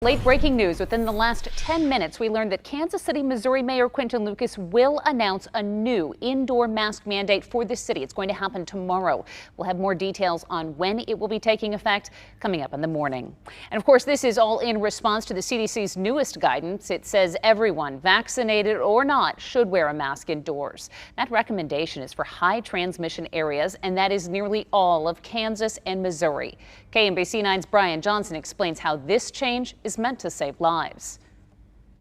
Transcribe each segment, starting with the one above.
Late breaking news. Within the last 10 minutes, we learned that Kansas City, Missouri Mayor Quinton Lucas will announce a new indoor mask mandate for the city. It's going to happen tomorrow. We'll have more details on when it will be taking effect coming up in the morning. And of course, this is all in response to the CDC's newest guidance. It says everyone, vaccinated or not, should wear a mask indoors. That recommendation is for high transmission areas, and that is nearly all of Kansas and Missouri. KMBC 9's Brian Johnson explains how this change is meant to save lives.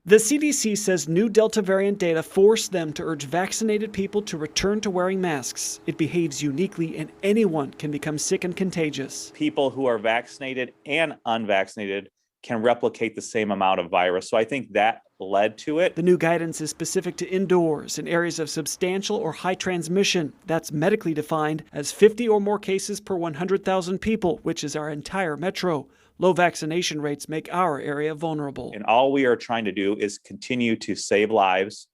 The CDC says new Delta variant data force them to urge vaccinated people to return to wearing masks. It behaves uniquely and anyone can become sick and contagious. People who are vaccinated and unvaccinated can replicate the same amount of virus. So I think that led to it. The new guidance is specific to indoors in areas of substantial or high transmission. That's medically defined as 50 or more cases per 100,000 people, which is our entire metro. Low vaccination rates make our area vulnerable. And all we are trying to do is continue to save lives,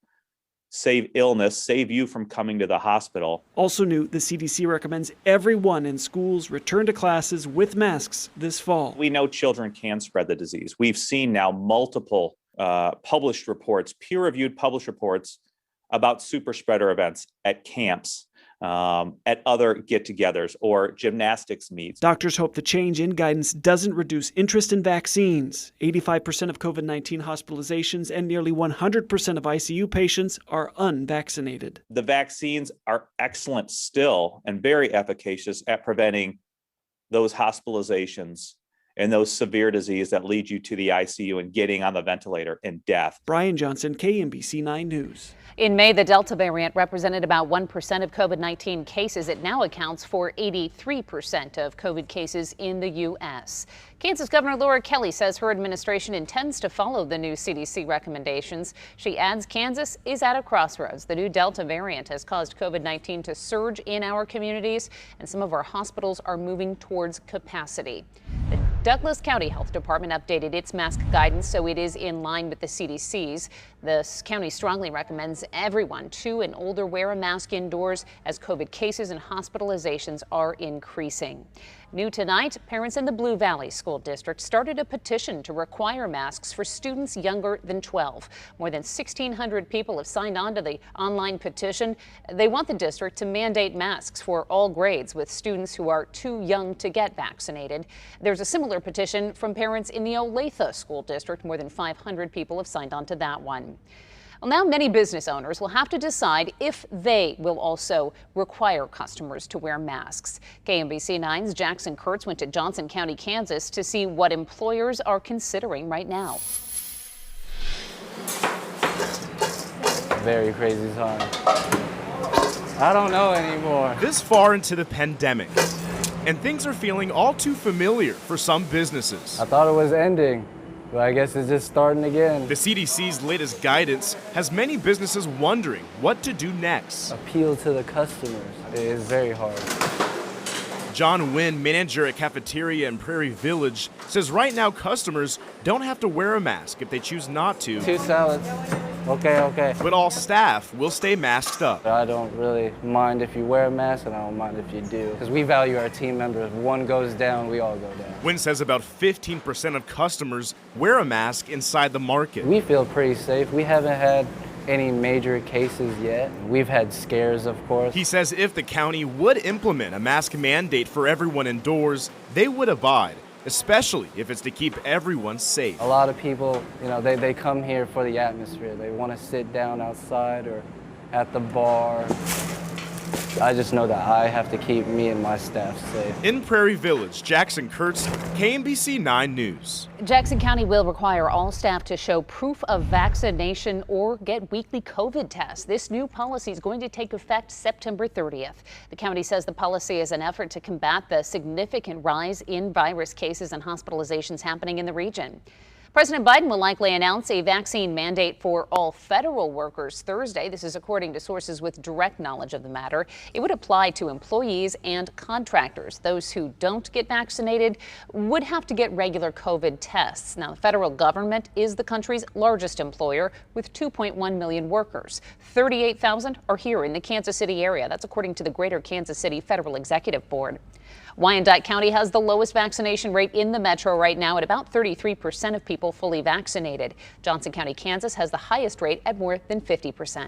save illness, save you from coming to the hospital. Also new, the CDC recommends everyone in schools return to classes with masks this fall. We know children can spread the disease. We've seen now multiple published reports, peer-reviewed published reports about super spreader events at camps, at other get-togethers or gymnastics meets. Doctors hope the change in guidance doesn't reduce interest in vaccines. 85% of COVID-19 hospitalizations and nearly 100% of ICU patients are unvaccinated. The vaccines are excellent still and very efficacious at preventing those hospitalizations and those severe disease that lead you to the ICU and getting on the ventilator and death. Brian Johnson, KMBC 9 News. In May, the Delta variant represented about 1% of COVID-19 cases. It now accounts for 83% of COVID cases in the U.S. Kansas Governor Laura Kelly says her administration intends to follow the new CDC recommendations. She adds Kansas is at a crossroads. The new Delta variant has caused COVID-19 to surge in our communities, and some of our hospitals are moving towards capacity. The Douglas County Health Department updated its mask guidance so it is in line with the CDC's. The county strongly recommends everyone 2 and older wear a mask indoors as COVID cases and hospitalizations are increasing. New tonight, parents in the Blue Valley School District started a petition to require masks for students younger than 12. More than 1,600 people have signed on to the online petition. They want the district to mandate masks for all grades with students who are too young to get vaccinated. There's a similar petition from parents in the Olathe School District. More than 500 people have signed on to that one. Well, now many business owners will have to decide if they will also require customers to wear masks. KMBC 9's Jackson Kurtz went to Johnson County, Kansas to see what employers are considering right now. Very crazy time. I don't know anymore. This far into the pandemic, and things are feeling all too familiar for some businesses. I thought it was ending, but I guess it's just starting again. The CDC's latest guidance has many businesses wondering what to do next. Appeal to the customers is very hard. John Wynn, manager at Cafeteria in Prairie Village, says right now customers don't have to wear a mask if they choose not to. 2 salads. Okay. But all staff will stay masked up. I don't really mind if you wear a mask, and I don't mind if you do, because we value our team members. If one goes down, we all go down. Wynn says about 15% of customers wear a mask inside the market. We feel pretty safe. We haven't had any major cases yet. We've had scares, of course. He says if the county would implement a mask mandate for everyone indoors, they would abide, especially if it's to keep everyone safe. A lot of people, they come here for the atmosphere. They want to sit down outside or at the bar. I just know that I have to keep me and my staff safe. In Prairie Village, Jackson Kurtz, KMBC 9 News. Jackson County will require all staff to show proof of vaccination or get weekly COVID tests. This new policy is going to take effect September 30th. The county says the policy is an effort to combat the significant rise in virus cases and hospitalizations happening in the region. President Biden will likely announce a vaccine mandate for all federal workers Thursday. This is according to sources with direct knowledge of the matter. It would apply to employees and contractors. Those who don't get vaccinated would have to get regular COVID tests. Now, the federal government is the country's largest employer with 2.1 million workers. 38,000 are here in the Kansas City area. That's according to the Greater Kansas City Federal Executive Board. Wyandotte County has the lowest vaccination rate in the metro right now at about 33% of people fully vaccinated. Johnson County, Kansas has the highest rate at more than 50%.